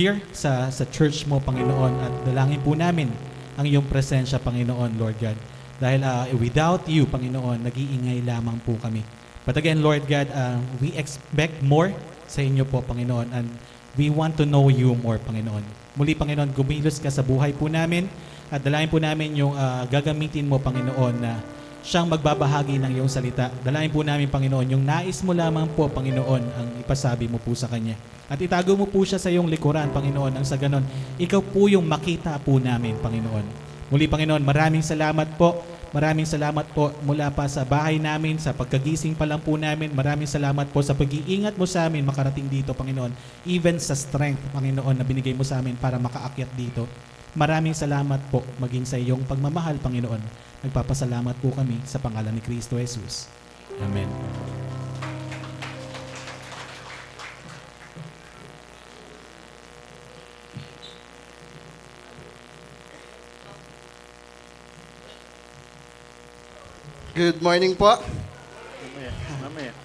here sa church mo, Panginoon, at dalangin po namin ang iyong presensya, Panginoon, Lord God. Dahil without you, Panginoon, nag-iingay lamang po kami. But again, Lord God, we expect more sa inyo po, Panginoon, and we want to know you more, Panginoon. Muli, Panginoon, gumilos ka sa buhay po namin at dalangin po namin yung gagamitin mo, Panginoon, na siyang magbabahagi ng iyong salita. Dalangin po namin, Panginoon, yung nais mo lamang po, Panginoon, ang ipasabi mo po sa Kanya. At itago mo po siya sa iyong likuran, Panginoon, ang sa ganon, ikaw po yung makita po namin, Panginoon. Muli, Panginoon, maraming salamat po. Maraming salamat po mula pa sa bahay namin, sa pagkagising pa lang po namin. Maraming salamat po sa pag-iingat mo sa amin makarating dito, Panginoon. Even sa strength, Panginoon, na binigay mo sa amin para makaakyat dito. Maraming salamat po maging sa iyong pagmamahal, Panginoon. Nagpapasalamat po kami sa pangalan ni Kristo Jesus. Amen. Good morning po. Mamaya.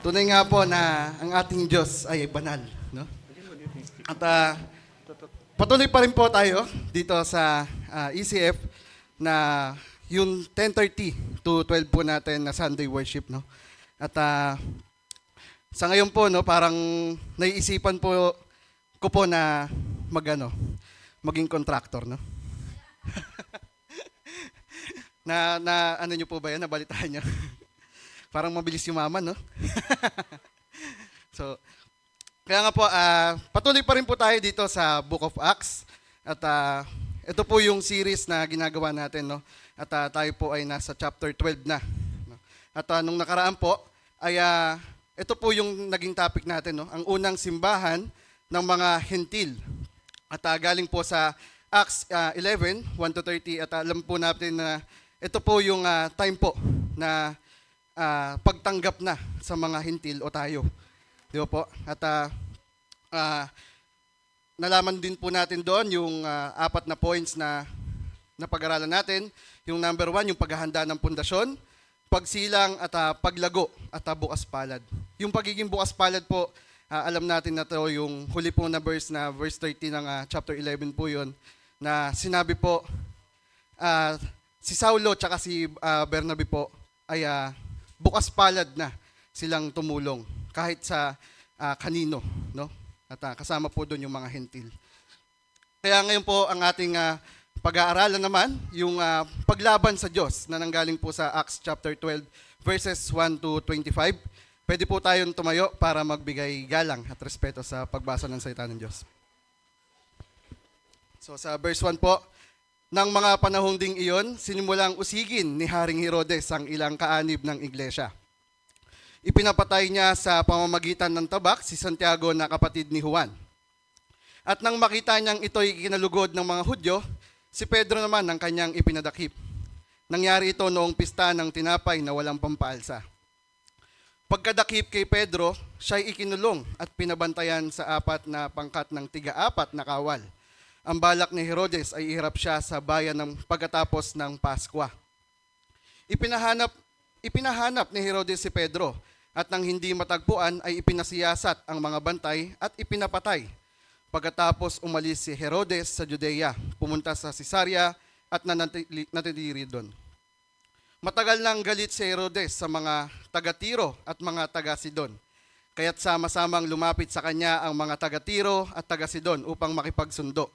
Tunay nga po na ang ating Diyos ay banal, no? At patuloy pa rin po tayo dito sa ECF na yung 10:30 to 12 po natin na Sunday worship, no? At sa ngayon po, no, parang naiisipan po ko po na maging contractor, no? na ano nyo po ba yan? Nabalitaan nyo? Parang mabilis yumaman, no? So, kaya nga po, patuloy pa rin po tayo dito sa Book of Acts. At ito po yung series na ginagawa natin, no? At tayo po ay nasa chapter 12 na. No? At nung nakaraan po, ay ito po yung naging topic natin, no? Ang unang simbahan ng mga hentil. At galing po sa Acts 11, 1-30. At alam po natin na ito po yung time po na pagtanggap na sa mga hintil o tayo. Di ba po? At nalaman din po natin doon yung 4 na points na pag-aralan natin. Yung number 1, yung paghahanda ng pundasyon, pagsilang at paglago at bukas palad. Yung pagiging bukas palad po, alam natin na to yung huli po na verse 30 ng chapter 11 po yun, na sinabi po, si Saulo tsaka si Bernabe po ay bukas palad na silang tumulong kahit sa kanino, no? At kasama po doon yung mga hentil. Kaya ngayon po ang ating pag-aaralan naman yung paglaban sa Diyos na nanggaling po sa Acts chapter 12 verses 1-25. Pwede po tayong tumayo para magbigay galang at respeto sa pagbasa ng salita ng Diyos. So sa verse 1 po, nang mga panahong ding iyon, sinimulang usigin ni Haring Herodes ang ilang kaanib ng iglesia. Ipinapatay niya sa pamamagitan ng tabak si Santiago na kapatid ni Juan. At nang makita niyang ito'y kinalugod ng mga Hudyo, si Pedro naman ang kanyang ipinadakip. Nangyari ito noong pista ng tinapay na walang pampaalsa. Pagkadakip kay Pedro, siya'y ikinulong at pinabantayan sa 4 na pangkat ng tiga-4 na kawal. Ang balak ni Herodes ay iharap siya sa bayan ng pagkatapos ng Paskwa. Ipinahanap ni Herodes si Pedro at nang hindi matagpuan ay ipinasiyasat ang mga bantay at ipinapatay. Pagkatapos umalis si Herodes sa Judea, pumunta sa Cesarea at natitiri doon. Matagal nang galit si Herodes sa mga taga-Tiro at mga taga-Sidon. Kaya't sama-samang lumapit sa kanya ang mga taga-Tiro at taga-Sidon upang makipagsundo.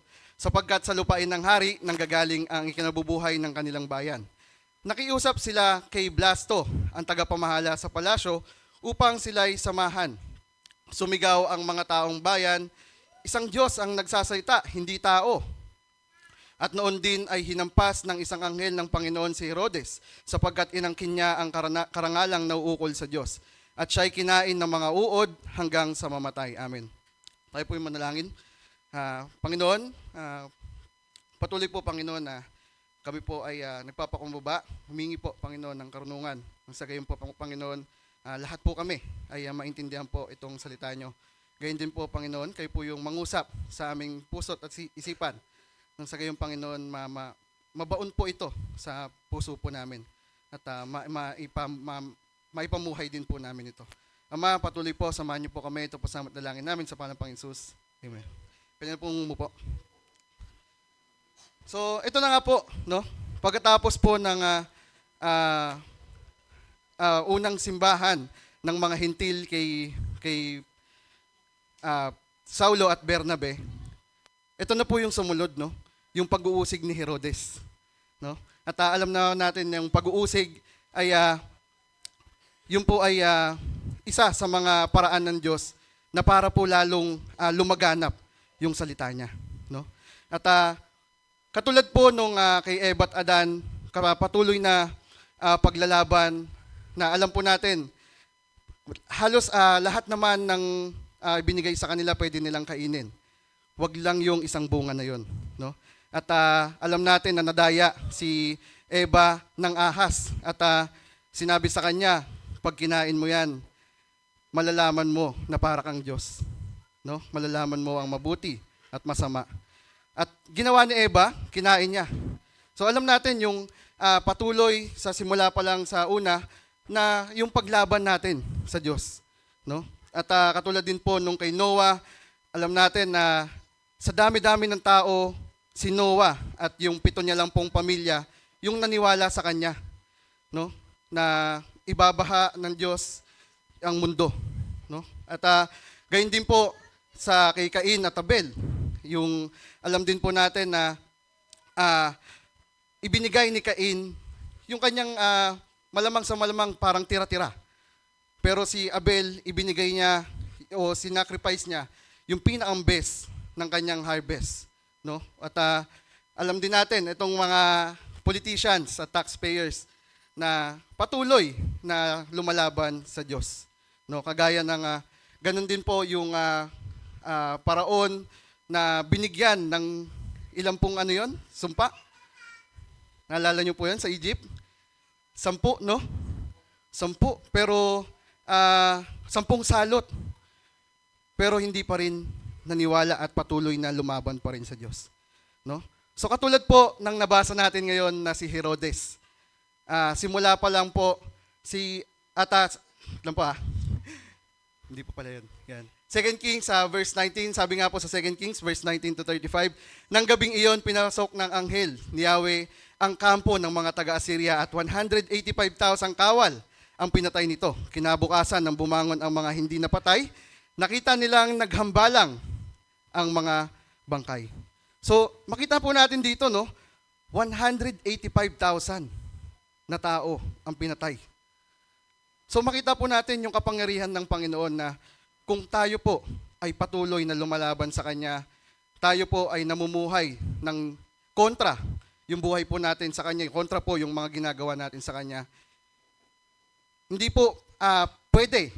Sapagkat sa lupain ng hari nanggagaling ang ikinabubuhay ng kanilang bayan. Nakiusap sila kay Blasto, ang tagapamahala sa palasyo, upang sila'y samahan. Sumigaw ang mga taong bayan, isang Diyos ang nagsasalita, hindi tao. At noon din ay hinampas ng isang anghel ng Panginoon si Herodes, sapagkat inangkin niya ang karangalang nauukol sa Diyos. At siya'y kinain ng mga uod hanggang sa mamatay. Amen. Tayo po yung manalangin. Panginoon, patuloy po Panginoon na kami po ay nagpapakumbaba, humingi po Panginoon ng karunungan. Nang sa gayon po Panginoon, lahat po kami ay maintindihan po itong salita nyo. Gayon din po Panginoon, kayo po yung mangusap sa aming puso at isipan. Nang sa gayon Panginoon, mabaon po ito sa puso po namin at maipamuhay din po namin ito. Ama, patuloy po, samahan niyo po kami. Ito po sa dalangin namin sa pangalan ng Panginoon Jesus. Amen. Pwede na pong umupo. So, ito na nga po, no? Pagkatapos po ng unang simbahan ng mga hintil kay Saulo at Bernabe, ito na po yung sumunod, no? Yung pag-uusig ni Herodes, no? At alam na natin yung pag-uusig ay yun po ay isa sa mga paraan ng Diyos na para po lalong lumaganap yung salita niya, no? At katulad po nung kay Eva at Adan, patuloy na paglalaban na alam po natin, halos lahat naman ng ibinigay sa kanila pwede nilang kainin. Wag lang yung isang bunga na yon, no? At alam natin na nadaya si Eva ng ahas at sinabi sa kanya, pag kinain mo yan, malalaman mo na para kang Diyos, no? Malalaman mo ang mabuti at masama. At ginawa ni Eva, kinain niya. So alam natin yung patuloy sa simula pa lang sa una na yung paglaban natin sa Diyos, no? At katulad din po nung kay Noah, alam natin na sa dami-dami ng tao, si Noah at yung 7 niya lang pong pamilya, yung naniwala sa kanya, no? Na ibabaha ng Diyos ang mundo, no? At gayon din po sa kay Cain at Abel, yung alam din po natin na ibinigay ni Cain yung kanyang malamang sa malamang parang tira-tira. Pero si Abel, ibinigay niya o sinacrifice niya yung pinakang best ng kanyang harvest, no? At alam din natin itong mga politicians at taxpayers na patuloy na lumalaban sa Diyos, no? Kagaya ng ganun din po yung paraon na binigyan ng ilang pong sumpa. Naalala niyo po yan sa Egypt? 10, no? 10, pero 10 salot. Pero hindi pa rin naniwala at patuloy na lumaban pa rin sa Diyos, no? So katulad po ng nabasa natin ngayon na si Herodes. Simula pa lang po lang po hindi po pala yun. Yan. 2 Kings verse 19, sabi nga po sa 2 Kings verse 19 to 35, nang gabing iyon pinasok ng anghel ni Yahweh ang kampo ng mga taga-Assyria at 185,000 kawal ang pinatay nito. Kinabukasan nang bumangon ang mga hindi napatay, nakita nilang naghambalang ang mga bangkay. So, makita po natin dito, no? 185,000 na tao ang pinatay. So, makita po natin yung kapangyarihan ng Panginoon na kung tayo po ay patuloy na lumalaban sa Kanya, tayo po ay namumuhay ng kontra yung buhay po natin sa Kanya, kontra po yung mga ginagawa natin sa Kanya. Hindi po pwede.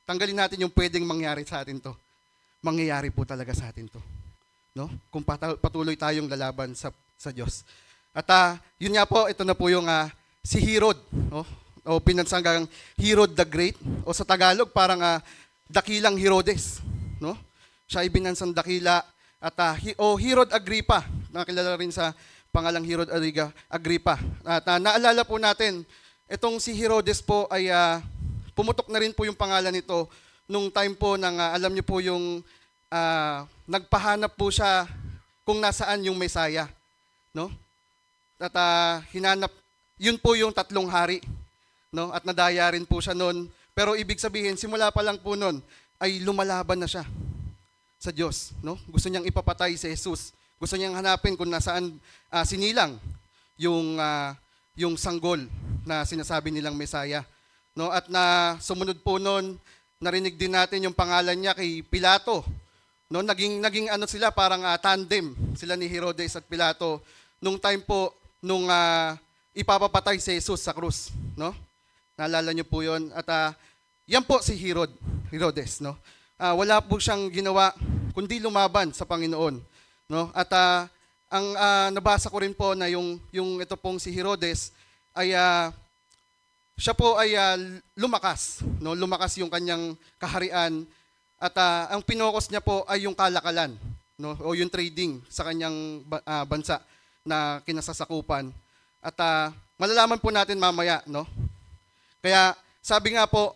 Tanggalin natin yung pwedeng mangyari sa atin to. Mangyayari po talaga sa atin to, no? Kung patuloy tayong lalaban sa Diyos. At yun nga po, ito na po yung si Herod, no? O pinansanggang Herod the Great, o sa Tagalog parang dakilang Herodes, no? Siya ay binansang dakila at Herod Agrippa, nakilala rin sa pangalang Herod Agrippa. At naalala po natin, itong si Herodes po ay pumutok na rin po yung pangalan nito nung time po ng, alam niyo po yung nagpahanap po siya kung nasaan yung Mesaya, no? At hinanap, yun po yung 3 hari, no? At nadaya rin po siya noon. Pero ibig sabihin, simula pa lang po noon, ay lumalaban na siya sa Diyos, no? Gusto niyang ipapatay si Jesus. Gusto niyang hanapin kung nasaan sinilang yung sanggol na sinasabi nilang Mesaya, no? At sumunod po noon, narinig din natin yung pangalan niya kay Pilato, no? Naging sila parang tandem sila ni Herodes at Pilato nung time po nung ipapapatay si Jesus sa krus, no? Naalala niyo po 'yon. At yan po si Herodes, no? Wala po siyang ginawa kundi lumaban sa Panginoon, no? At ang nabasa ko rin po na yung ito pong si Herodes ay siya po ay lumakas, no? Lumakas yung kanyang kaharian at ang pinokos niya po ay yung kalakalan, no? O yung trading sa kanyang bansa na kinasasakupan. At malalaman po natin mamaya, no? Kaya sabi nga po,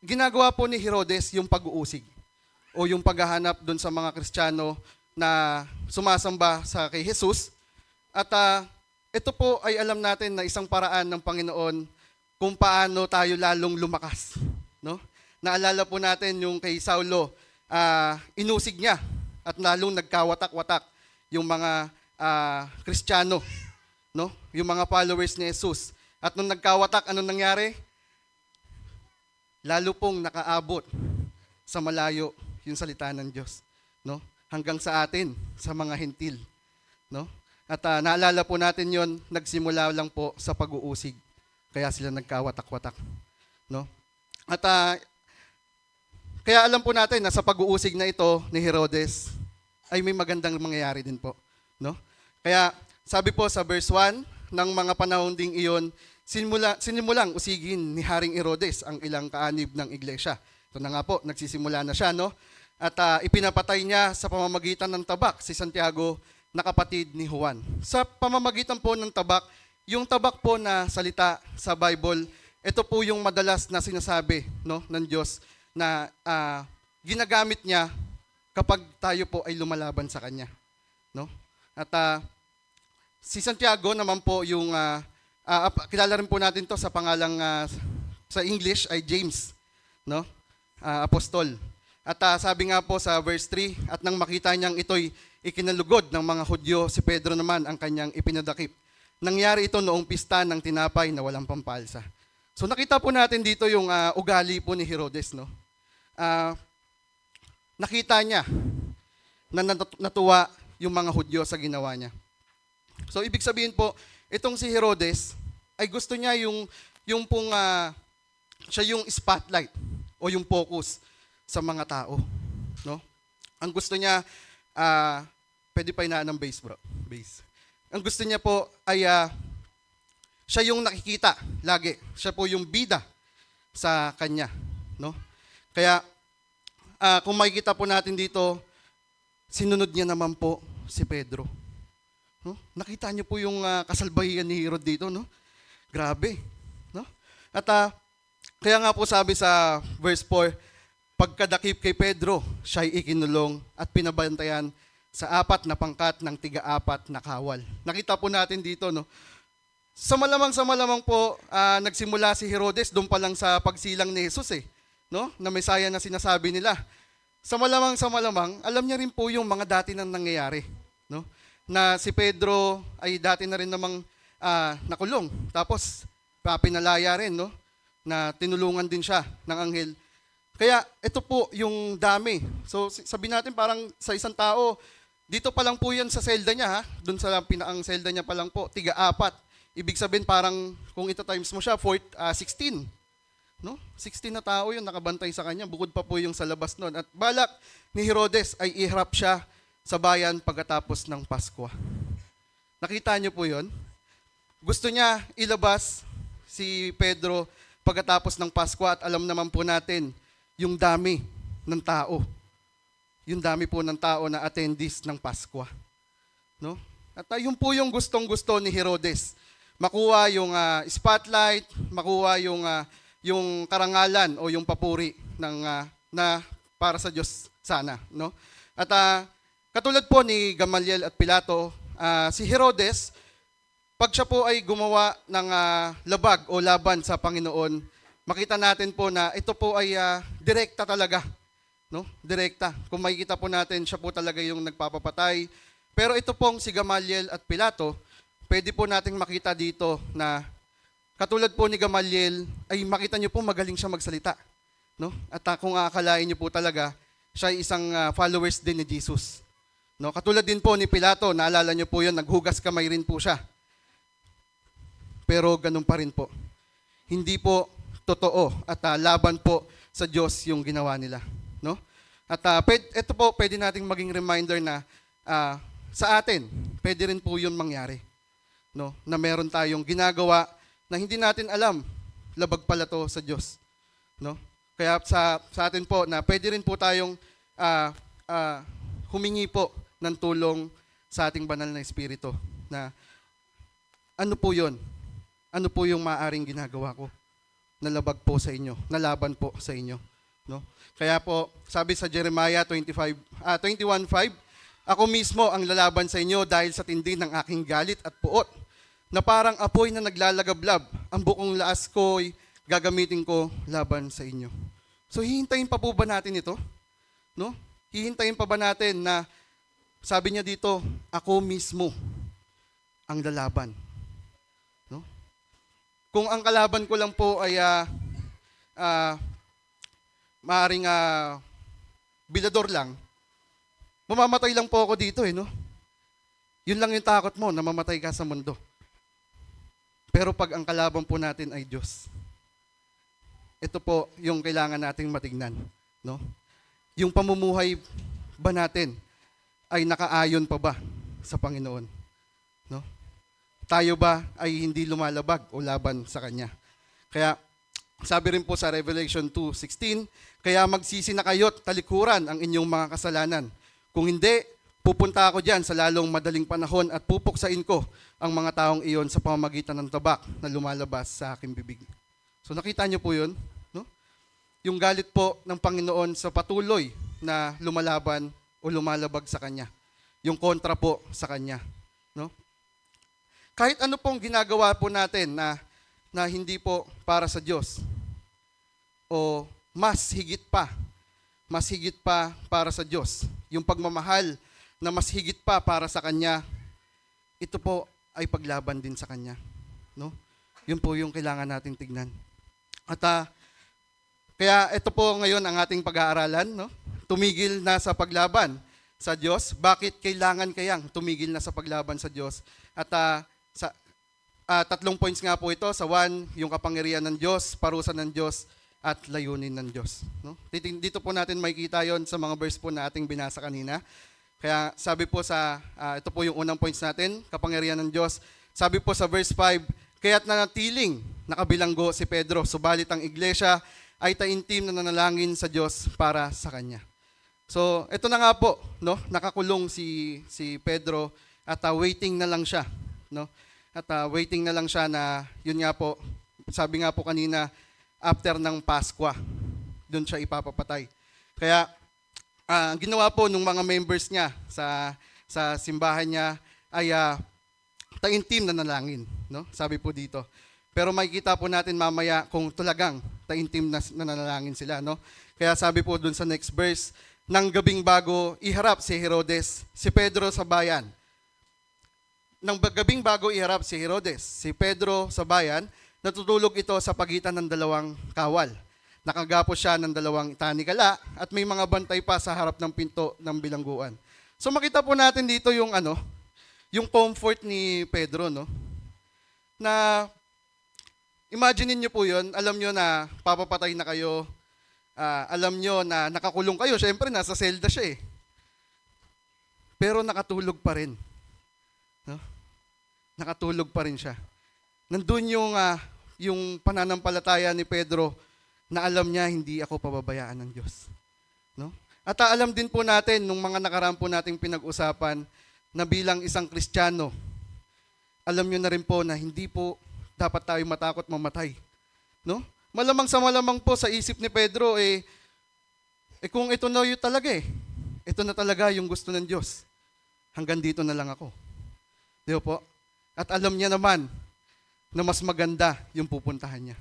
ginagawa po ni Herodes yung pag-uusig o yung paghahanap doon sa mga Kristiyano na sumasamba sa kay Jesus. At ito po ay alam natin na isang paraan ng Panginoon kung paano tayo lalong lumakas. No? Naalala po natin yung kay Saulo, inusig niya at lalong nagkawatak-watak yung mga Kristiyano, no? Yung mga followers ni Jesus. At nung nagkawatak, anong nangyari? Lalo pong nakaabot sa malayo yung salita ng Diyos, no? Hanggang sa atin, sa mga hentil, no? At naalala po natin yon, nagsimula lang po sa pag-uusig. Kaya sila nagkawatak-watak, no? At kaya alam po natin na sa pag-uusig na ito ni Herodes ay may magandang mangyayari din po, no? Kaya sabi po sa verse 1, ng mga panahon ding iyon, sinimulang usigin ni Haring Herodes ang ilang kaanib ng iglesia. Ito na nga po, nagsisimula na siya, no? At ipinapatay niya sa pamamagitan ng tabak si Santiago na kapatid ni Juan. Sa pamamagitan po ng tabak, yung tabak po na salita sa Bible, ito po yung madalas na sinasabi, no, ng Diyos na ginagamit niya kapag tayo po ay lumalaban sa Kanya, no? At si Santiago naman po yung kilala rin po natin to sa pangalang sa English ay James, no? Apostol. At sabi nga po sa verse 3, at nang makita niyang ito'y ikinalugod ng mga Hudyo, si Pedro naman ang kanyang ipinadakip. Nangyari ito noong pista ng tinapay na walang pampalsa. So nakita po natin dito yung ugali po ni Herodes, no? Nakita niya na natuwa yung mga Hudyo sa ginawa niya. So ibig sabihin po, itong si Herodes ay gusto niya yung pong siya yung spotlight o yung focus sa mga tao, no? Ang gusto niya pwede pa inaan ng base, bro. Base. Ang gusto niya po ay siya yung nakikita lagi. Siya po yung bida sa kanya, no? Kaya kung makikita po natin dito, sinunod niya naman po si Pedro. No? Nakita niyo po yung kasalbahian ni Herod dito, no? Grabe, no? At kaya nga po sabi sa verse 4, pagkadakip kay Pedro, siya'y ikinulong at pinabantayan sa 4 na pangkat ng tiga-4 na kawal. Nakita po natin dito, no? Sa malamang po, nagsimula si Herodes doon pa lang sa pagsilang ni Jesus, no? Na Mesaya na sinasabi nila. Sa malamang, alam niya rin po yung mga dati nang nangyayari, no? Na si Pedro ay dati na rin namang nakulong. Tapos pinalaya rin, no? Na tinulungan din siya ng anghel. Kaya ito po yung dami. So sabihin natin parang sa isang tao, dito pa lang po yan sa selda niya, ha? Doon sa pinaang selda niya pa lang po, tiga-4. Ibig sabihin parang kung ito times mo siya, 16. No? 16 na tao yun nakabantay sa kanya, bukod pa po yung sa labas nun. At balak ni Herodes ay iharap siya sa bayan pagkatapos ng Pasko. Nakita niyo po yun? Gusto niya ilabas si Pedro pagkatapos ng Pasko at alam naman po natin yung dami ng tao. Yung dami po ng tao na attendees ng Pasko. No? At yun po yung gustong-gusto ni Herodes. Makuha yung spotlight, makuha yung karangalan o yung papuri na para sa Diyos sana, no? At katulad po ni Gamaliel at Pilato, si Herodes, pag siya po ay gumawa ng labag o laban sa Panginoon, makita natin po na ito po ay direkta talaga, no? Direkta. Kung makikita po natin, siya po talaga yung nagpapapatay. Pero ito pong si Gamaliel at Pilato, pwede po nating makita dito na katulad po ni Gamaliel, ay makita niyo po magaling siya magsalita, no? At kung aakalain niyo po talaga, siya ay isang followers din ni Jesus. No, katulad din po ni Pilato, naalala niyo po 'yon, naghugas kamay rin po siya. Pero ganun pa rin po. Hindi po totoo at laban po sa Diyos yung ginawa nila, no? At ito po pwede nating maging reminder na sa atin, pwede rin po 'yun mangyari, no? Na meron tayong ginagawa na hindi natin alam, labag pala to sa Diyos, no? Kaya sa atin po na pwede rin po tayong humingi po ng tulong sa ating banal na espiritu na ano po 'yon? Ano po yung maaring ginagawa ko na labag po sa inyo, na laban po sa inyo, no? Kaya po sabi sa Jeremiah 21:5, Ako mismo ang lalaban sa inyo dahil sa tindi ng aking galit at puot, na parang apoy na naglalagablab, ang bukong laas ko'y gagamitin ko laban sa inyo. So hihintayin pa po ba natin ito? No? Hihintayin pa ba natin na sabi niya dito, ako mismo ang lalaban. No? Kung ang kalaban ko lang po ay maaring bilador lang, mamamatay lang po ako dito no? Yun lang yung takot mo, na mamatay ka sa mundo. Pero pag ang kalaban po natin ay Diyos, ito po yung kailangan nating matignan. No? Yung pamumuhay ba natin ay nakaayon pa ba sa Panginoon? No? Tayo ba ay hindi lumalabag o laban sa Kanya? Kaya sabi rin po sa Revelation 2:16, kaya magsisi na kayo't talikuran ang inyong mga kasalanan. Kung hindi, pupunta ako dyan sa lalong madaling panahon at pupuksain ko ang mga taong iyon sa pamamagitan ng tabak na lumalabas sa aking bibig. So nakita niyo po yun? No? Yung galit po ng Panginoon sa patuloy na lumalaban o lumalabag sa Kanya. Yung kontra po sa Kanya. No? Kahit ano pong ginagawa po natin na hindi po para sa Diyos, o mas higit pa para sa Diyos, yung pagmamahal na mas higit pa para sa Kanya, ito po ay paglaban din sa Kanya. No? Yun po yung kailangan nating tignan. At kaya ito po ngayon ang ating pag-aaralan, no? Tumigil na sa paglaban sa Diyos. Bakit kailangan kayang tumigil na sa paglaban sa Diyos? At tatlong points nga po ito. Sa 1, yung kapangyarihan ng Diyos, parusa ng Diyos, at layunin ng Diyos. No? Dito po natin makikita yon sa mga verse po na ating binasa kanina. Kaya sabi po ito po yung unang points natin, kapangyarihan ng Diyos. Sabi po sa verse 5, kaya't nanatiling nakabilanggo si Pedro, subalit ang iglesia ay taimtim na nanalangin sa Diyos para sa kanya. So, ito na nga po, no? Nakakulong si Pedro at waiting na lang siya, no? At waiting na lang siya na yun nga po, sabi nga po kanina, after ng Paskwa, doon siya ipapapatay. Kaya ang ginawa po ng mga members niya sa simbahan niya ay taimtim na nanalangin, no? Sabi po dito. Pero makikita po natin mamaya kung talagang taimtim na nanalangin sila, no? Kaya sabi po doon sa next verse, nang gabing bago iharap si Herodes, si Pedro sa bayan. Nang gabing bago iharap si Herodes, si Pedro sa bayan, natutulog ito sa pagitan ng dalawang kawal. Nakagapos siya ng dalawang tanikala at may mga bantay pa sa harap ng pinto ng bilangguan. So makita po natin dito yung yung comfort ni Pedro, no? Na imagine niyo po 'yon, alam niyo na papapatay na kayo. Alam niyo na nakakulong kayo, syempre nasa selda siya eh. Pero nakatulog pa rin. No? Nakatulog pa rin siya. Nandun yung pananampalataya ni Pedro na alam niya hindi ako pababayaan ng Diyos. No? At alam din po natin nung mga nakaraan po nating pinag-usapan na bilang isang Kristiyano, alam niyo na rin po na hindi po dapat tayo matakot mamatay. No? Malamang sa malamang po sa isip ni Pedro kung ito na yun talaga ito na talaga yung gusto ng Diyos. Hanggang dito na lang ako. Di ba po? At alam niya naman na mas maganda yung pupuntahan niya.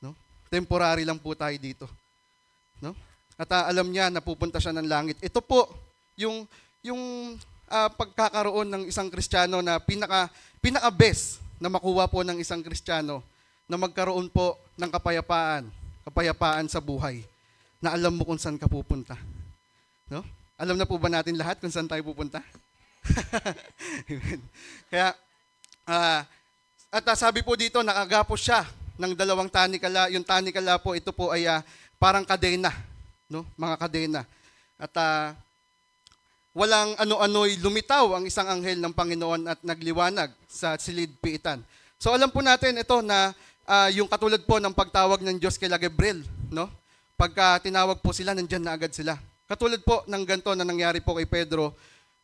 No? Temporary lang po tayo dito. No? At alam niya na pupunta siya ng langit. Ito po yung pagkakaroon ng isang Kristiyano na pinaka-best na makuha po ng isang Kristiyano na magkaroon po ng kapayapaan sa buhay, na alam mo kung saan ka pupunta. No? Alam na po ba natin lahat kung saan tayo pupunta? Kaya, at sabi po dito, nakagapos siya ng dalawang tanikala. Yung tanikala po, ito po ay parang kadena, no? Mga kadena. At walang ano-ano'y lumitaw ang isang anghel ng Panginoon at nagliwanag sa silid piitan. So alam po natin ito na yung katulad po ng pagtawag ng Diyos kay Gabriel, no? Pagka tinawag po sila, nandyan na agad sila. Katulad po ng ganito na nangyari po kay Pedro,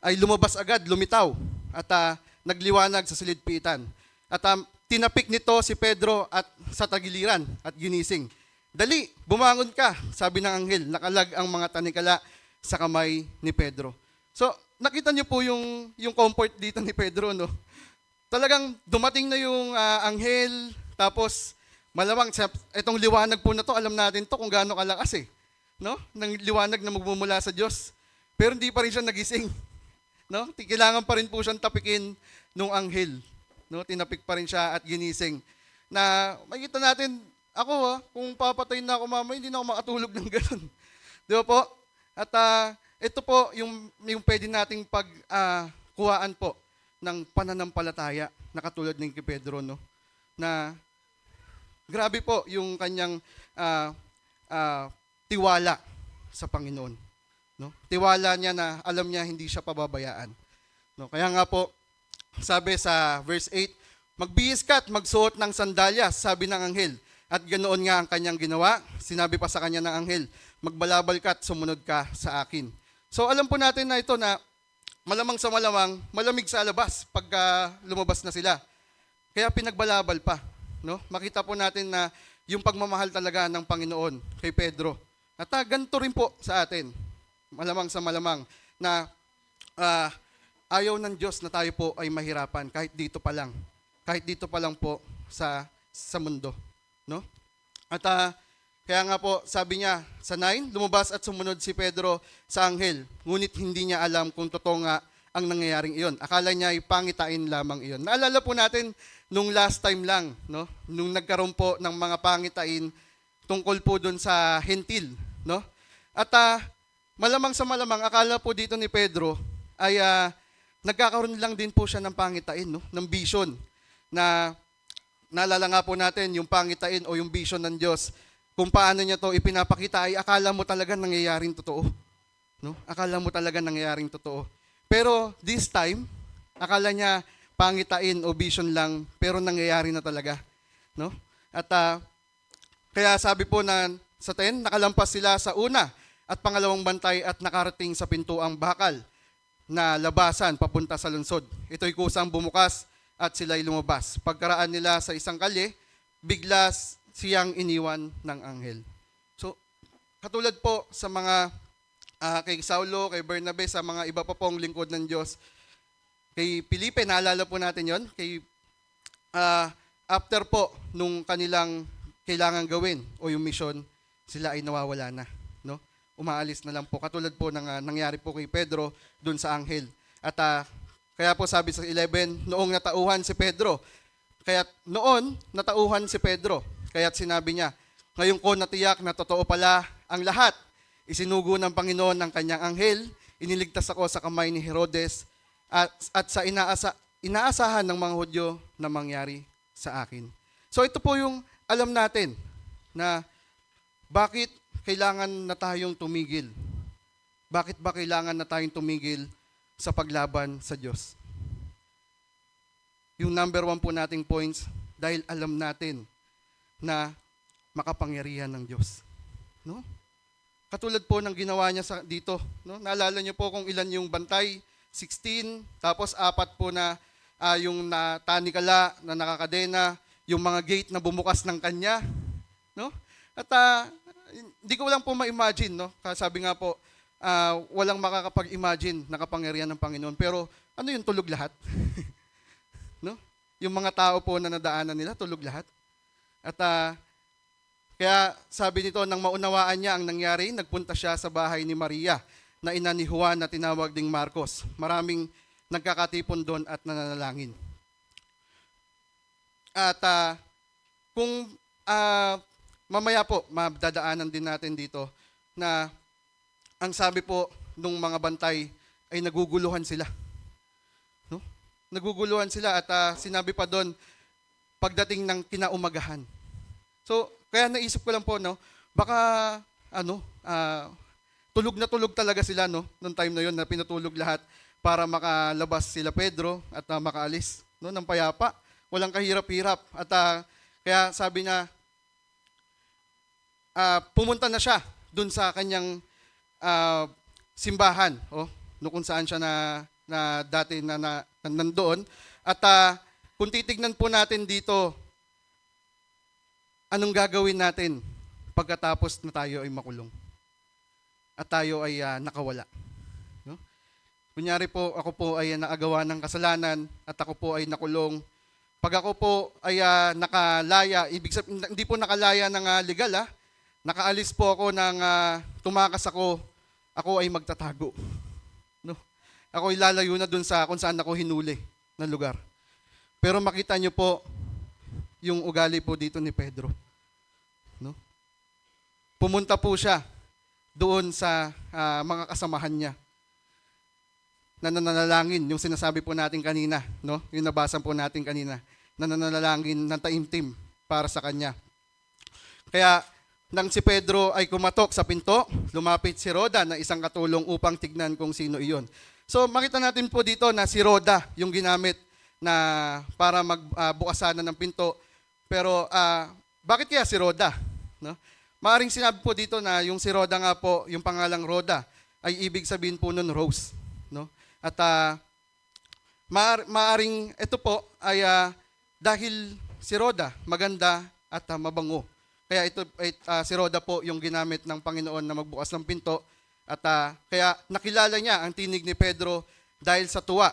ay lumabas agad, lumitaw, at nagliwanag sa silid-pitan. At tinapik nito si Pedro at sa tagiliran at ginising. Dali, bumangon ka, sabi ng anghel, nakalag ang mga tanikala sa kamay ni Pedro. So, nakita niyo po yung comfort dito ni Pedro, no? Talagang dumating na yung anghel, tapos malamang itong liwanag po na to, alam natin to kung gaano kalakas eh. No? Ng liwanag na magmumula sa Diyos. Pero hindi pa rin siya nagising. No? Kailangan pa rin po siyang tapikin nung anghel. No? Tinapik pa rin siya at ginising. Na makikita natin, ako kung papatayin na ako mamaya, hindi na ako makatulog ng ganun. Di ba po? At ito po yung pwede nating pagkuhaan po ng pananampalataya na katulad ng kay Pedro, no? Na grabe po yung kanyang tiwala sa Panginoon. No? Tiwala niya na alam niya hindi siya pababayaan. No? Kaya nga po, sabi sa verse 8, magbihis ka at magsuot ng sandalyas, sabi ng anghel. At ganoon nga ang kanyang ginawa. Sinabi pa sa kanya ng anghel, magbalabal ka at sumunod ka sa akin. So alam po natin na ito na malamang sa malamang, malamig sa labas pagka lumabas na sila. Kaya pinagbalabal pa. No? Makita po natin na yung pagmamahal talaga ng Panginoon kay Pedro. At ganito rin po sa atin. Malamang sa malamang na ayaw ng Diyos na tayo po ay mahirapan kahit dito pa lang. Kahit dito pa lang po sa mundo. No? At kaya nga po, sabi niya sa 9, lumabas at sumunod si Pedro sa anghel. Ngunit hindi niya alam kung totoo nga ang nangyayaring iyon. Akala niya ay pangitain lamang iyon. Naalala po natin nung last time lang, no? Nung nagkaroon po ng mga pangitain tungkol po doon sa hentil. No? At malamang sa malamang, akala po dito ni Pedro ay nagkakaroon lang din po siya ng pangitain, no? Ng vision. Na naalala nga po natin yung pangitain o yung vision ng Diyos. Kung paano niya to ipinapakita ay akala mo talaga nangyayaring totoo. No? Akala mo talaga nangyayaring totoo. Pero this time, akala niya pangitain o vision lang, pero nangyayari na talaga. No? At kaya sabi po na sa 10, nakalampas sila sa una at pangalawang bantay at nakarating sa pintuang bakal na labasan papunta sa lungsod. Ito'y kusang bumukas at sila'y lumabas. Pagkaraan nila sa isang kalye, bigla siyang iniwan ng anghel. So, katulad po sa mga kay Saulo, kay Bernabe, sa mga iba pa pong lingkod ng Diyos, kay Felipe, naalala po natin yon. Kay after po nung kanilang kailangan gawin o yung mission, sila ay nawawala na. No? Umaalis na lang po. Katulad po ng nangyari po kay Pedro dun sa anghel. At kaya po sabi sa 11, noong natauhan si Pedro. Kaya noon, natauhan si Pedro. Kaya't sinabi niya, ngayon ko natiyak na totoo pala ang lahat. Isinugo ng Panginoon ang kanyang anghel, iniligtas ako sa kamay ni Herodes at sa inaasahan ng mga Hudyo na mangyari sa akin. So ito po yung alam natin na bakit kailangan na tayong tumigil. Bakit ba kailangan na tayong tumigil sa paglaban sa Diyos? Yung number 1 po nating points, dahil alam natin na makapangyarihan ng Diyos. No? Katulad po ng ginawa niya dito. No? Naalala niyo po kung ilan yung bantay? 16, tapos 4 po na yung tanikala na nakakadena, yung mga gate na bumukas ng kanya. No? At hindi ko lang po ma-imagine. No? Sabi nga po, walang makakapag-imagine na kapangyarihan ng Panginoon. Pero ano yung tulog lahat? No? Yung mga tao po na nadaanan nila, tulog lahat. At kaya sabi nito, nang maunawaan niya ang nangyari, nagpunta siya sa bahay ni Maria, na ina ni Juan na tinawag ding Marcos. Maraming nagkakatipon doon at nananalangin. At kung mamaya po, madadaanan din natin dito na ang sabi po nung mga bantay ay naguguluhan sila. No? Naguguluhan sila at sinabi pa doon, pagdating ng kinaumagahan. So, kaya naisip ko lang po, no, baka, tulog na tulog talaga sila, no, noong time na yon na pinatulog lahat para makalabas sila Pedro at makaalis, no, ng payapa. Walang kahirap-hirap. At kaya sabi na, pumunta na siya dun sa kanyang simbahan, no, kung saan siya na dati na nandoon. At kung titignan po natin dito, anong gagawin natin pagkatapos na tayo ay makulong? At tayo ay nakawala. No? Kunyari po, ako po ay naagawa ng kasalanan at ako po ay nakulong. Pag ako po ay nakalaya, ibig sabihin, hindi po nakalaya ng legal, nakaalis po ako ng tumakas ako ay magtatago. No? Ako ay lalayo na dun sa kung saan ako hinuli na lugar. Pero makita niyo po yung ugali po dito ni Pedro. No? Pumunta po siya doon sa mga kasamahan niya. Nananalangin, yung sinasabi po natin kanina, no? Yung nabasa po natin kanina, nananalangin ng taimtim para sa kanya. Kaya nang si Pedro ay kumatok sa pinto, lumapit si Roda na isang katulong upang tignan kung sino iyon. So makita natin po dito na si Roda yung ginamit na para magbukasan ng pinto. Pero bakit kaya si Roda? No? Maaring sinabi po dito na yung si Roda nga po, yung pangalang Roda, ay ibig sabihin po nun rose. No? At maaring ito po ay dahil si Roda maganda at mabango. Kaya ito si Roda po yung ginamit ng Panginoon na magbukas ng pinto. At kaya nakilala niya ang tinig ni Pedro dahil sa tuwa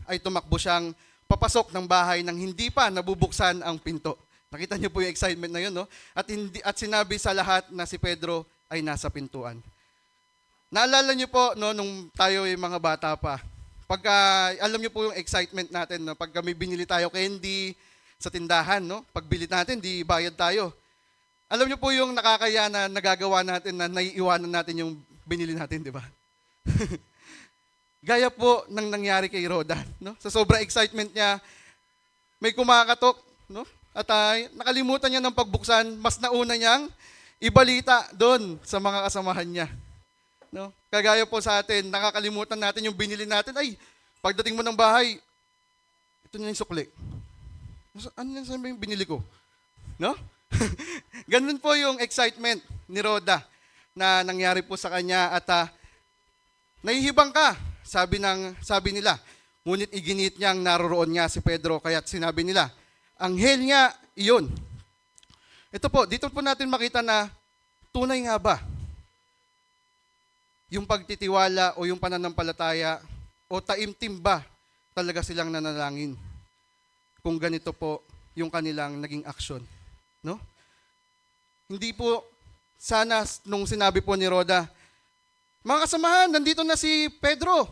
ay tumakbo siyang papasok ng bahay nang hindi pa nabubuksan ang pinto. Nakita niyo po yung excitement na yun, no? At sinabi sa lahat na si Pedro ay nasa pintuan. Naalala niyo po, no, nung tayo ay mga bata pa, pagka, alam niyo po yung excitement natin, no? Pag may binili tayo candy sa tindahan, no? Pagbili natin, di bayad tayo. Alam niyo po yung nakakaya na nagagawa natin na naiiwanan natin yung binili natin, di ba? Gaya po ng nangyari kay Roda, no? Sa sobrang excitement niya, may kumakatok, no? At nakalimutan niya ng pagbuksan, mas nauna niyang ibalita doon sa mga kasamahan niya. No? Kagaya po sa atin, nakakalimutan natin yung binili natin. Ay, pagdating mo ng bahay, ito na yung sukli. Ano yan sabi yung binili ko? No? Ganun po yung excitement ni Roda na nangyari po sa kanya at nahihibang ka, sabi nila. Ngunit iginit niyang naroroon nga si Pedro, kaya't sinabi nila, anghel nga iyon. Ito po, dito po natin makita na tunay nga ba yung pagtitiwala o yung pananampalataya o taimtim ba talaga silang nanalangin kung ganito po yung kanilang naging aksyon. No? Hindi po sana nung sinabi po ni Roda, mga kasamahan, nandito na si Pedro.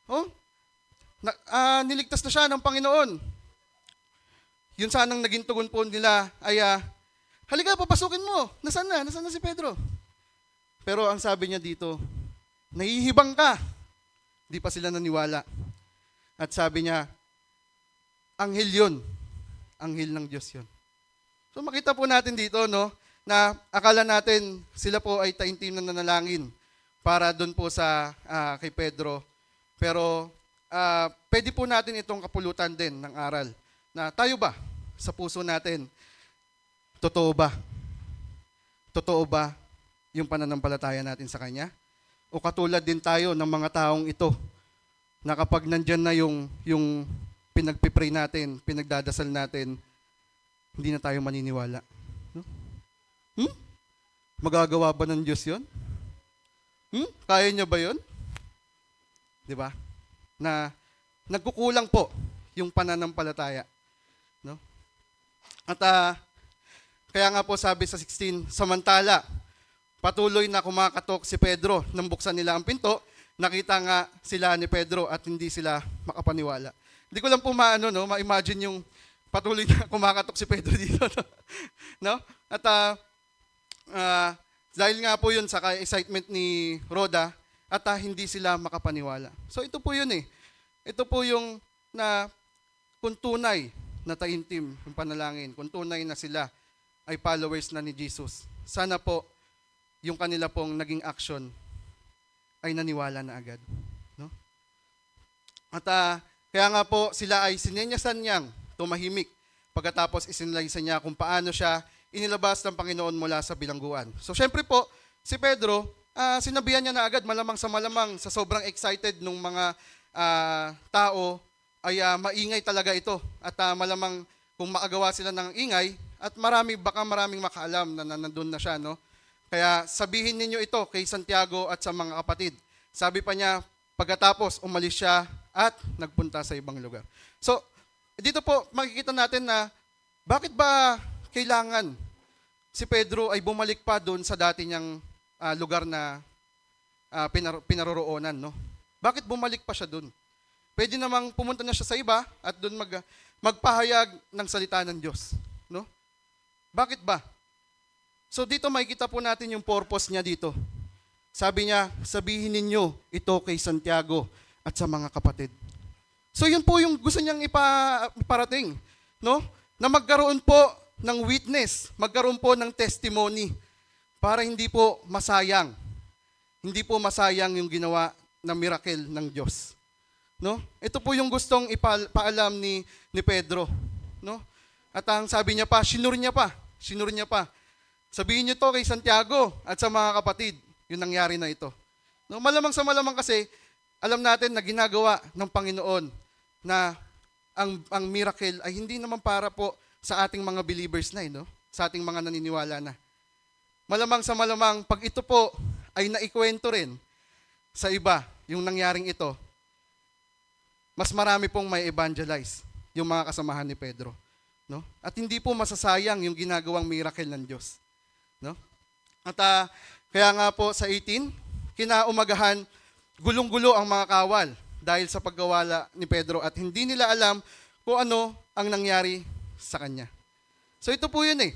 Oh? Niligtas na siya ng Panginoon. Yun sanang naging tugon po nila ay, halika, papasukin mo. Nasaan na? Nasaan na si Pedro? Pero ang sabi niya dito, nahihibang ka. Di pa sila naniwala. At sabi niya, anghel yun. Anghel ng Diyos yun. So makita po natin dito, no, na akala natin sila po ay taimtim na nanalangin para doon po sa kay Pedro. Pero pwede po natin itong kapulutan din ng aral. Na tayo ba, sa puso natin, totoo ba? Totoo ba yung pananampalataya natin sa Kanya? O katulad din tayo ng mga taong ito, na kapag nandyan na yung pinagpipray natin, pinagdadasal natin, hindi na tayo maniniwala. No? Magagawa ba ng Diyos yun? Kaya niya ba yun? Di ba? Na nagkukulang po yung pananampalataya. No? At kaya nga po sabi sa 16, samantala, patuloy na kumakatok si Pedro nang buksan nila ang pinto, nakita nga sila ni Pedro at hindi sila makapaniwala. Hindi ko lang po ma-imagine yung patuloy na kumakatok si Pedro dito. No? At dahil nga po yun sa excitement ni Roda, at hindi sila makapaniwala. So ito po yun eh. Ito po yung na kung tunay na taimtim yung panalangin, kung tunay na sila ay followers na ni Jesus, sana po yung kanila pong naging action ay naniwala na agad. No? At kaya nga po sila ay sinenyasan niyang tumahimik pagkatapos isinlaysa niya kung paano siya inilabas ng Panginoon mula sa bilangguan. So syempre po, si Pedro, sinabihan niya na agad, malamang sa sobrang excited nung mga tao, ay maingay talaga ito. At malamang kung maagawa sila ng ingay, at baka maraming makaalam na nandun na siya, no? Kaya sabihin ninyo ito kay Santiago at sa mga kapatid. Sabi pa niya, Pagkatapos, umalis siya at nagpunta sa ibang lugar. So, dito po makikita natin na bakit ba kailangan si Pedro ay bumalik pa doon sa dati niyang lugar na pinaroroonan, no? Bakit bumalik pa siya doon? Pwede namang pumunta na siya sa iba at doon magpahayag ng salita ng Diyos, no? Bakit ba? So dito makikita po natin yung purpose niya dito. Sabi niya, sabihin ninyo ito kay Santiago at sa mga kapatid. So yun po yung gusto niyang iparating, no? Na magkaroon po ng witness, magkaroon po ng testimony para hindi po masayang. Hindi po masayang yung ginawa na miracle ng Diyos. No? Ito po yung gustong ipaalam ni Pedro, no? At ang sabi niya pa, sinur niya pa. Sabihin niyo to kay Santiago at sa mga kapatid, yung nangyari na ito. No, malamang sa malamang kasi alam natin na ginagawa ng Panginoon na ang miracle ay hindi naman para po sa ating mga believers na, no? Sa ating mga naniniwala na. Malamang sa malamang, pag ito po ay naikwento rin sa iba, yung nangyaring ito, mas marami pong may evangelize yung mga kasamahan ni Pedro. No? At hindi po masasayang yung ginagawang miracle ng Diyos. No? At kaya nga po sa 18, kinaumagahan, gulong-gulo ang mga kawal dahil sa paggawala ni Pedro at hindi nila alam kung ano ang nangyari sa kanya. So ito po yun eh.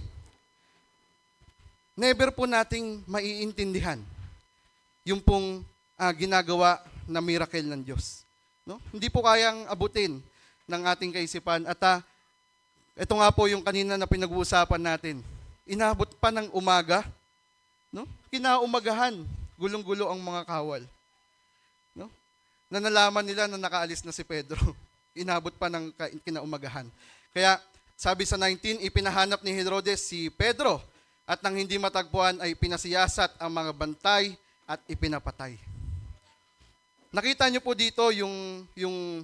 Never po nating maiintindihan yung pong ginagawa na miracle ng Diyos. No? Hindi po kayang abutin ng ating kaisipan. At ito nga po yung kanina na pinag-uusapan natin. Inabot pa ng umaga, no? Kinaumagahan, gulong-gulo ang mga kawal. No? Na nalaman nila na nakaalis na si Pedro. Inabot pa ng kinaumagahan. Kaya sabi sa 19, ipinahanap ni Herodes si Pedro at nang hindi matagpuan ay pinasiyasat ang mga bantay at ipinapatay. Nakita niyo po dito yung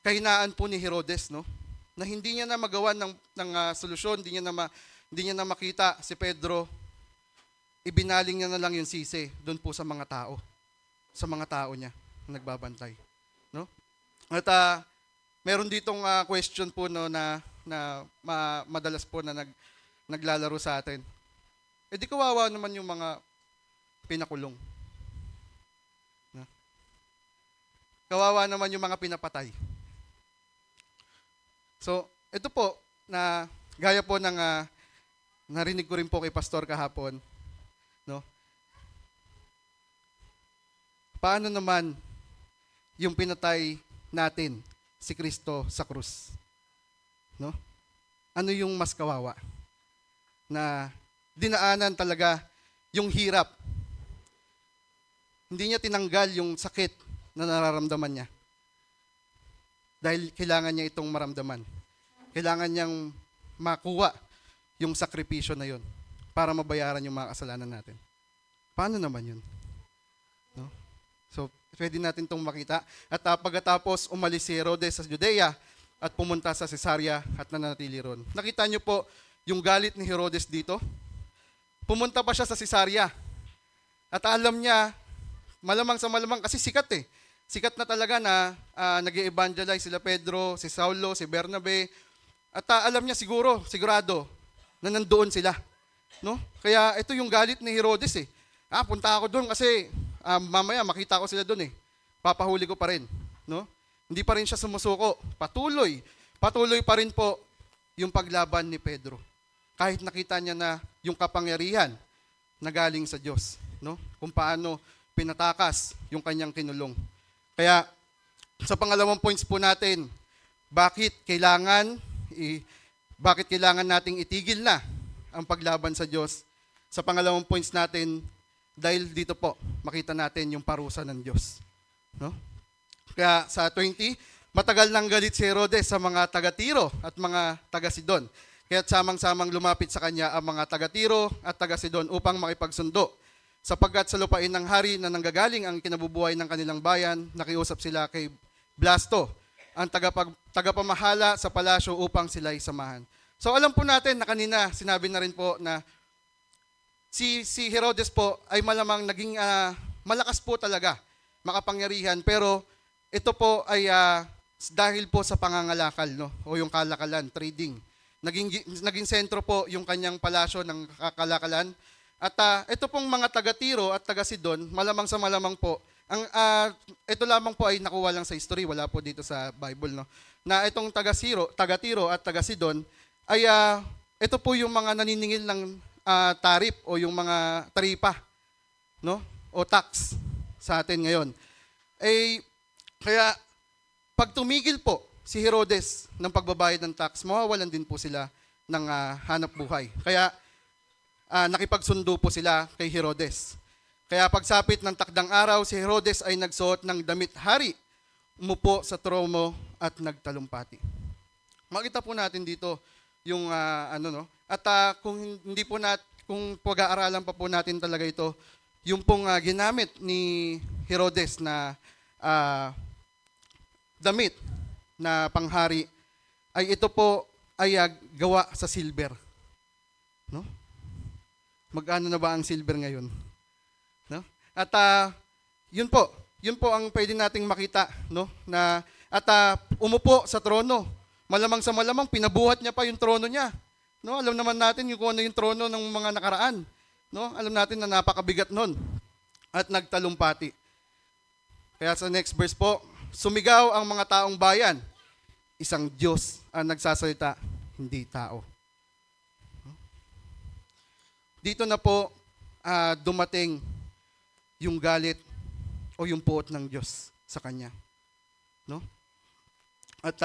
kahinaan po ni Herodes, no? Na hindi niya na magawa ng solusyon, hindi niya na makita si Pedro. Ibinaling niya na lang yung sisi doon po sa mga tao. Sa mga tao niya na nagbabantay, no? At meron ditong question po, no, na madalas po na naglalaro sa atin. Eh di kawawa naman yung mga pinakulong. No? Kawawa naman yung mga pinapatay. So, ito po, na gaya po ng narinig ko rin po kay Pastor kahapon, no? Paano naman yung pinatay natin si Kristo sa krus? No? Ano yung mas kawawa? Na dinaanan talaga yung hirap. Hindi niya tinanggal yung sakit na nararamdaman niya. Dahil kailangan niya itong maramdaman. Kailangan niyang makuha yung sakripisyo na yun para mabayaran yung mga kasalanan natin. Paano naman yun? No? So, pwede natin itong makita. At pagkatapos umalis si Herodes sa Judea at pumunta sa Cesarea at nanatili ron. Nakita niyo po yung galit ni Herodes dito? Pumunta pa siya sa Cesarea. At alam niya, malamang sa malamang, kasi sikat eh. Sikat na talaga na nag-evangelize sila Pedro, si Saulo, si Bernabe. At alam niya sigurado, na nandoon sila. No? Kaya ito yung galit ni Herodes eh. Punta ako doon kasi mamaya makita ko sila doon eh. Papahuli ko pa rin. No? Hindi pa rin siya sumusuko. Patuloy pa rin po yung paglaban ni Pedro. Kahit nakita niya na yung kapangyarihan na galing sa Diyos. No? Kung paano pinatakas yung kanyang kinulong. Kaya sa pangalawang points po natin, bakit kailangan nating itigil na ang paglaban sa Diyos? Sa pangalawang points natin, dahil dito po, makita natin yung parusa ng Diyos. No? Kaya sa 20, matagal nang galit si Herodes sa mga taga-Tiro at mga taga-Sidon. Kaya't samang-samang lumapit sa kanya ang mga taga-Tiro at taga-Sidon upang makipagsundo. Sapagkat sa lupain ng hari na nanggagaling ang kinabubuhay ng kanilang bayan, nakiusap sila kay Blasto, ang tagapamahala sa palasyo upang sila'y samahan. So alam po natin na kanina, sinabi na rin po na si Herodes po ay malamang naging malakas po talaga, makapangyarihan, pero ito po ay dahil po sa pangangalakal, no? O yung kalakalan, trading. Naging sentro po yung kanyang palasyo ng kalakalan. At ito pong mga taga-Tiro at taga-Sidon, malamang sa malamang po, ito lamang po ay nakuha lang sa history, wala po dito sa Bible, no? Na itong taga-Tiro at taga-Sidon ay ito po yung mga naniningil ng tarif o yung mga taripa, no? O tax sa atin ngayon. Kaya pag tumigil po si Herodes ng pagbabayad ng tax, mawawalan din po sila ng hanap buhay. Kaya nakipagsundo po sila kay Herodes. Kaya pagsapit ng takdang araw, si Herodes ay nagsuot ng damit hari, umupo sa trono at nagtalumpati. Makita po natin dito yung At kung hindi po kung pag-aaralan pa po natin talaga ito, yung pong ginamit ni Herodes na damit na panghari ay ito po ay gawa sa silver. No? Magkano na ba ang silver ngayon? No? At yun po ang pwede nating makita, no? Umupo sa trono. Malamang sa malamang pinabuhat niya pa yung trono niya. No? Alam naman natin kung ano yung trono ng mga nakaraan. No? Alam natin na napakabigat nun. At nagtalumpati. Kaya sa next verse po, sumigaw ang mga taong bayan. Isang Diyos ang nagsasalita, hindi tao. Dito na po dumating yung galit o yung puot ng Diyos sa kanya. No? At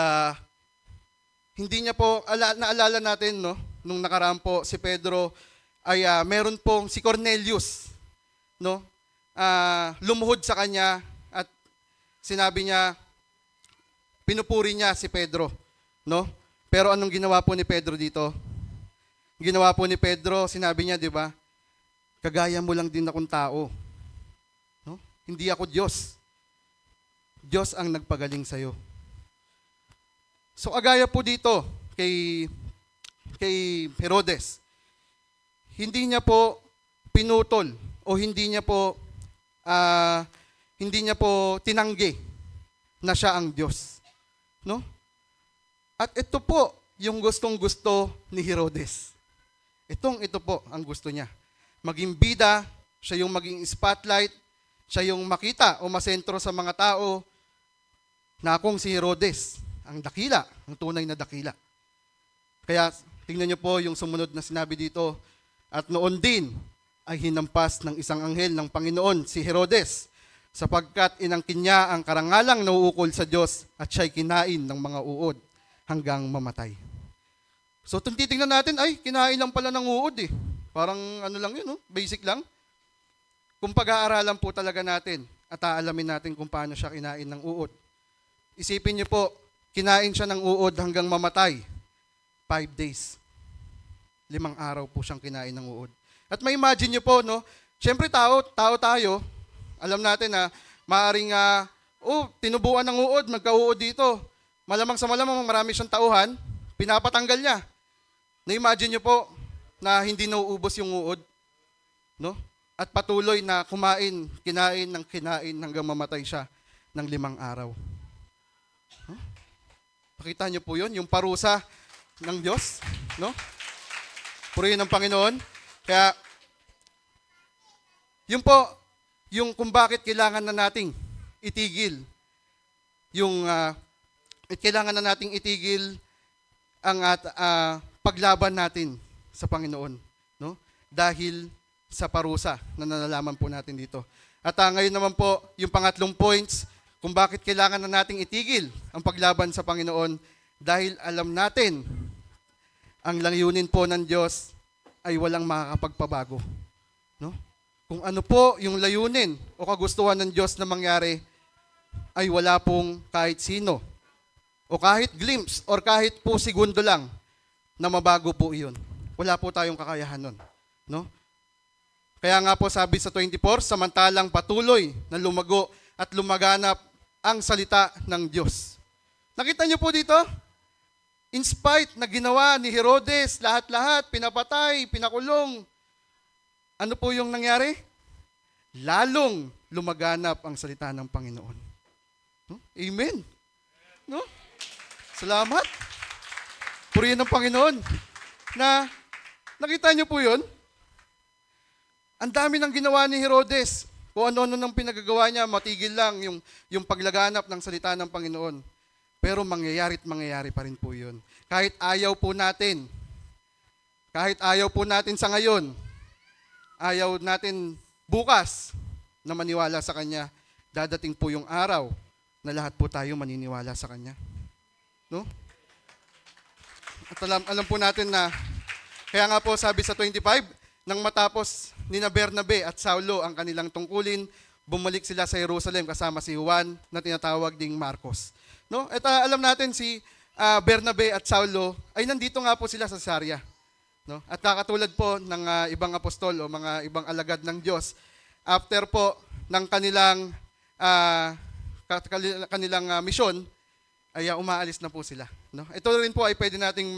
hindi niya po, naalala natin, no, nung nakaraan po si Pedro ay meron pong si Cornelius, no, lumuhod sa kanya at sinabi niya, pinupuri niya si Pedro, no? Pero anong ginawa po ni Pedro dito? Ginawa po ni Pedro, sinabi niya, di ba? Kagaya mo lang din akong tao. No? Hindi ako Diyos. Diyos ang nagpagaling sa'yo. So agaya po dito kay Herodes, hindi niya po pinutol o hindi niya po tinanggi na siya ang Diyos. No? At ito po yung gustong-gusto ni Herodes. Ito po ang gusto niya. Maging bida, siya yung maging spotlight, siya yung makita o masentro sa mga tao na akong si Herodes, ang dakila, ang tunay na dakila. Kaya tingnan niyo po yung sumunod na sinabi dito, at noon din ay hinampas ng isang anghel ng Panginoon si Herodes, sapagkat inangkin niya ang karangalang nauukol sa Diyos at siya'y kinain ng mga uod hanggang mamatay. So titingnan natin, ay, kinain lang pala ng uod eh. Parang ano lang yun, no? Basic lang. Kung pag-aaralan po talaga natin at aalamin natin kung paano siya kinain ng uod. Isipin niyo po, kinain siya ng uod hanggang mamatay. 5 days. 5 araw po siyang kinain ng uod. At may imagine niyo po, no? Siyempre tao tayo, alam natin na maaring, tinubuan ng uod, magka-uod dito. Malamang sa malamang marami siyang tauhan, pinapatanggal niya. Na-imagine niyo po na hindi nauubos yung uod, no? At patuloy na kinain hanggang mamatay siya ng 5 araw. Huh? Pakita niyo po yun, yung parusa ng Diyos, no? Purihin ng Panginoon. Kaya, yun po, yung kung bakit kailangan na nating itigil ang paglaban natin sa Panginoon, no? Dahil sa parusa na nalalaman po natin dito. At ngayon naman po, yung pangatlong points, kung bakit kailangan na nating itigil ang paglaban sa Panginoon, dahil alam natin, ang layunin po ng Diyos ay walang makakapagpabago, no? Kung ano po yung layunin o kagustuhan ng Diyos na mangyari, ay wala pong kahit sino o kahit glimpse or kahit po segundo lang na mabago po iyon. Wala po tayong kakayahan nun, no? Kaya nga po sabi sa 24, samantalang patuloy na lumago at lumaganap ang salita ng Diyos. Nakita niyo po dito? In spite na ginawa ni Herodes, lahat-lahat, pinapatay, pinakulong, ano po yung nangyari? lalong lumaganap ang salita ng Panginoon. No? Amen. No? Salamat. Purihin ng Panginoon. Na, nakita niyo po yun? Ang dami ng ginawa ni Herodes. Kung ano-ano nang pinagagawa niya, matigil lang yung paglaganap ng salita ng Panginoon. Pero mangyayari pa rin po yun. Kahit ayaw po natin sa ngayon, ayaw natin bukas na maniwala sa Kanya, dadating po yung araw na lahat po tayo maniniwala sa Kanya. No? At alam po natin na, kaya nga po sabi sa 25, nang matapos ni Bernabe at Saulo ang kanilang tungkulin, bumalik sila sa Jerusalem kasama si Juan na tinatawag ding Marcos. No? At alam natin si Bernabe at Saulo ay nandito nga po sila sa Caesarea. No? At kakatulad po ng ibang apostol o mga ibang alagad ng Diyos, after po ng kanilang misyon, ay umaalis na po sila. No? Ito rin po ay pwede nating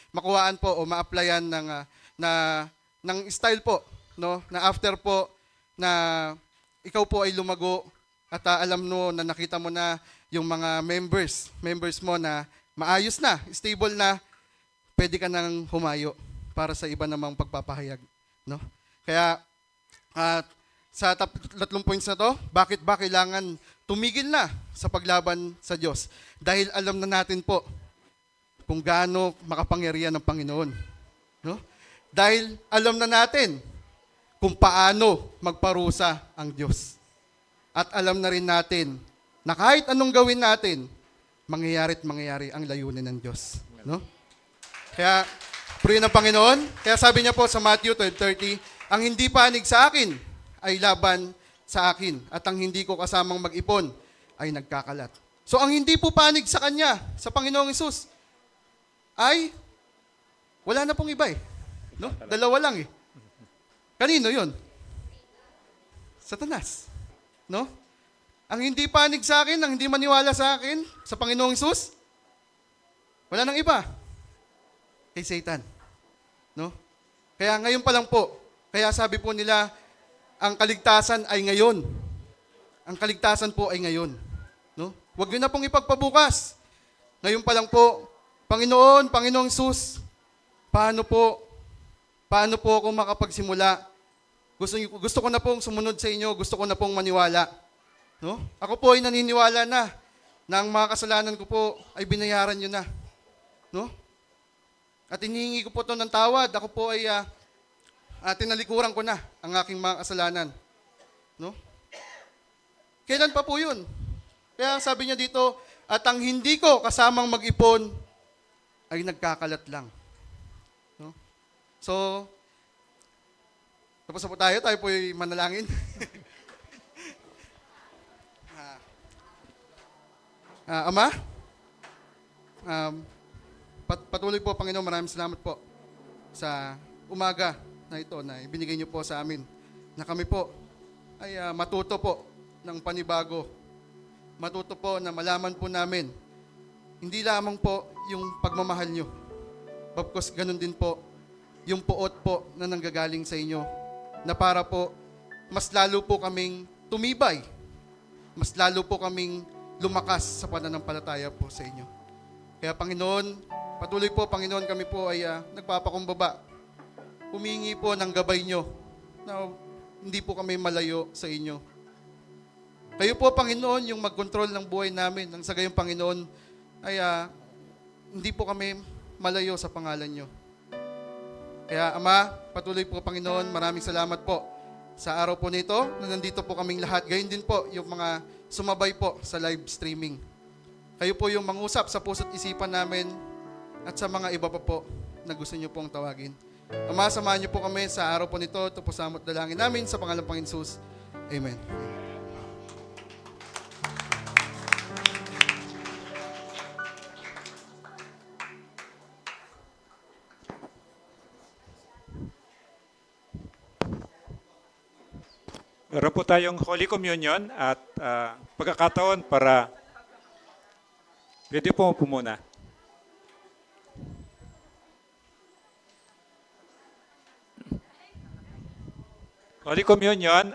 makuhaan po o ma-applyan ng style po, no? Na after po na ikaw po ay lumago at alam mo na nakita mo na yung mga members mo na maayos na, stable na, pwede ka nang humayo para sa iba namang pagpapahayag, no? Kaya sa tatlong points na to, bakit ba kailangan tumigil na sa paglaban sa Diyos? Dahil alam na natin po kung gaano makapangyarihan ng Panginoon, no? Dahil alam na natin kung paano magparusa ang Diyos. At alam na rin natin na kahit anong gawin natin, mangyayari ang layunin ng Diyos, no? Kaya purihin ng Panginoon. Kaya sabi niya po sa Matthew 12:30, ang hindi panig sa akin ay laban sa akin, at ang hindi ko kasamang mag-ipon ay nagkakalat. So ang hindi po panig sa Kanya, sa Panginoong Hesus, ay wala na pong iba eh. No? Dalawa lang eh. Kanino yun? Satanas. No? Ang hindi panig sa akin, ang hindi maniwala sa akin, sa Panginoong Hesus, wala nang iba. Kay Satan. No? Kaya ngayon pa lang po, kaya sabi po nila, ang kaligtasan ay ngayon. Ang kaligtasan po ay ngayon. No? Huwag nyo na pong ipagpabukas. Ngayon pa lang po, Panginoong Hesus, paano po ako makapagsimula? Gusto ko na pong sumunod sa inyo, gusto ko na pong maniwala. No? Ako po ay naniniwala na ang mga kasalanan ko po ay binayaran nyo na. No? At inihingi ko po ito ng tawad. Ako po ay tinalikuran ko na ang aking mga kasalanan. No? Kailan pa po yun? Kaya sabi niya dito, at ang hindi ko kasamang mag-ipon ay nagkakalat lang. No? So, tapos na po tayo po ay manalangin. Ama, patuloy po, Panginoon, maraming salamat po sa umaga na ito na ibinigay niyo po sa amin, na kami po ay matuto po ng panibago. Matuto po na malaman po namin, hindi lamang po yung pagmamahal niyo, bagkus ganun din po yung puot po na nanggagaling sa inyo, na para po mas lalo po kaming tumibay, mas lalo po kaming lumakas sa pananampalataya po sa inyo. Kaya Panginoon, patuloy po, Panginoon, kami po ay nagpapakumbaba. Humingi po ng gabay nyo na hindi po kami malayo sa inyo. Kayo po, Panginoon, yung mag-control ng buhay namin. Nang sa gayong Panginoon, ay hindi po kami malayo sa pangalan nyo. Kaya Ama, patuloy po, Panginoon, maraming salamat po sa araw po nito na nandito po kaming lahat. Gayon din po yung mga sumabay po sa live streaming. Kayo po yung mangusap sa puso't isipan namin at sa mga iba pa po na gusto nyo pong tawagin. Ama, samahan nyo po kami sa araw po nito. Ito po samot dalangin namin sa pangalan ng Panginoon Jesus. Amen. Meron po tayong Holy Communion at pagkakataon para pwede po muna. Holy Communion,